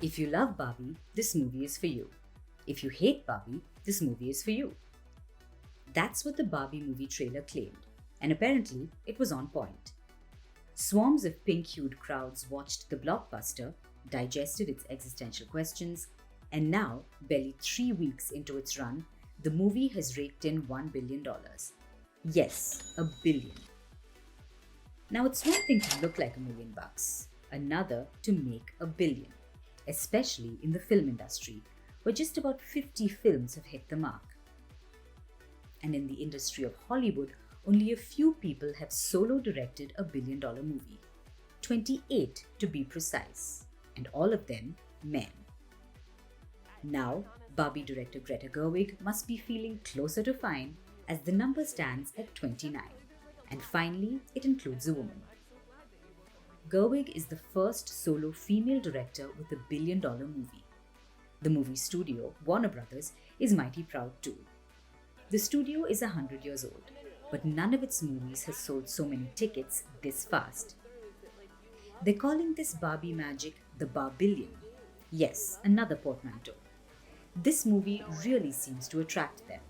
If you love Barbie, this movie is for you. If you hate Barbie, this movie is for you. That's what the Barbie movie trailer claimed, and apparently it was on point. Swarms of pink-hued crowds watched the blockbuster, digested its existential questions, and now, barely 3 weeks into its run, the movie has raked in $1 billion. Yes, a billion. Now, it's one thing to look like $1 million, another to make a billion, especially in the film industry, where just about 50 films have hit the mark. And in the industry of Hollywood, only a few people have solo directed a billion-dollar movie. 28 to be precise, and all of them men. Now, Barbie director Greta Gerwig must be feeling closer to fine as the number stands at 29. And finally, it includes a woman. Gerwig is the first solo female director with a billion-dollar movie. The movie studio, Warner Brothers, is mighty proud too. The studio is 100 years old, but none of its movies has sold so many tickets this fast. They're calling this Barbie magic the Barbillion. Yes, another portmanteau. This movie really seems to attract them.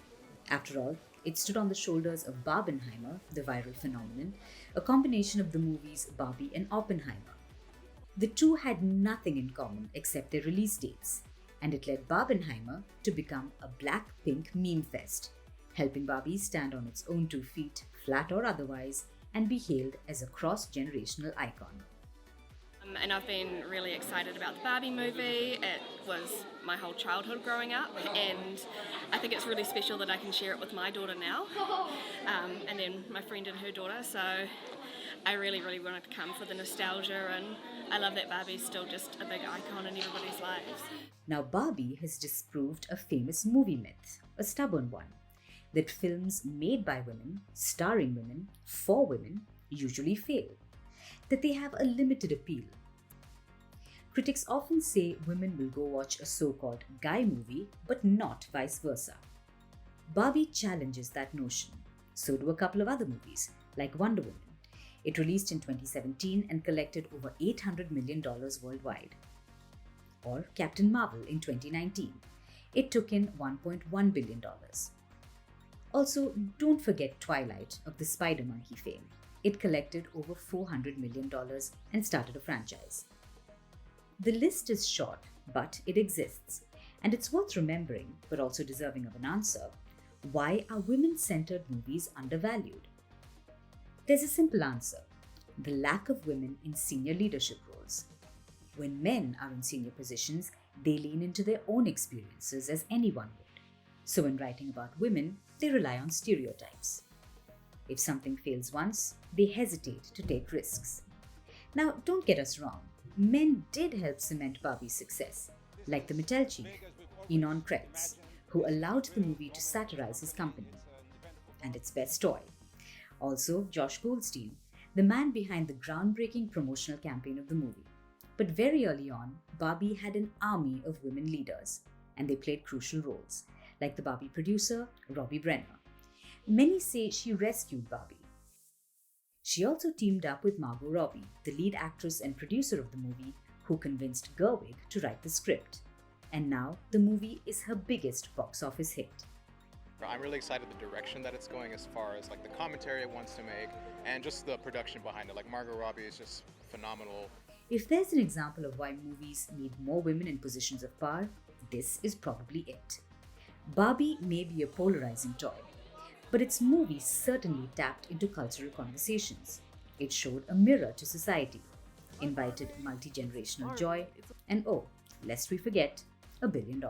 After all, it stood on the shoulders of Barbenheimer, the viral phenomenon, a combination of the movies Barbie and Oppenheimer. The two had nothing in common except their release dates, and it led Barbenheimer to become a black-pink meme fest, helping Barbie stand on its own 2 feet, flat or otherwise, and be hailed as a cross-generational icon. And I've been really excited about the Barbie movie. It was my whole childhood growing up, and I think it's really special that I can share it with my daughter now, and then my friend and her daughter. So I really wanted to come for the nostalgia, and I love that Barbie's still just a big icon in everybody's lives. Now, Barbie has disproved a famous movie myth, a stubborn one, that films made by women, starring women, for women, usually fail, that they have a limited appeal. Critics often say women will go watch a so-called guy movie, but not vice versa. Barbie challenges that notion. So do a couple of other movies, like Wonder Woman. It released in 2017 and collected over $800 million worldwide. Or Captain Marvel in 2019. It took in $1.1 billion. Also, don't forget Twilight of the Spider Monkey fame. It collected over $400 million and started a franchise. The list is short, but it exists. And it's worth remembering, but also deserving of an answer, why are women-centered movies undervalued? There's a simple answer: the lack of women in senior leadership roles. When men are in senior positions, they lean into their own experiences as anyone would. So when writing about women, they rely on stereotypes. If something fails once, they hesitate to take risks. Now, don't get us wrong. Men did help cement Barbie's success, like the Mattel chief, Ynon Krebs, who allowed the movie to satirize his company and its best toy. Also, Josh Goldstein, the man behind the groundbreaking promotional campaign of the movie. But very early on, Barbie had an army of women leaders, and they played crucial roles, like the Barbie producer, Robbie Brenner. Many say she rescued Barbie. She also teamed up with Margot Robbie, the lead actress and producer of the movie, who convinced Gerwig to write the script. And now the movie is her biggest box office hit. I'm really excited the direction that it's going as far as like the commentary it wants to make and just the production behind it. Like Margot Robbie is just phenomenal. If there's an example of why movies need more women in positions of power, this is probably it. Barbie may be a polarizing toy, but its movie certainly tapped into cultural conversations. It showed a mirror to society, invited multi-generational joy, and lest we forget, $1 billion.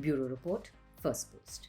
Bureau Report, Firstpost.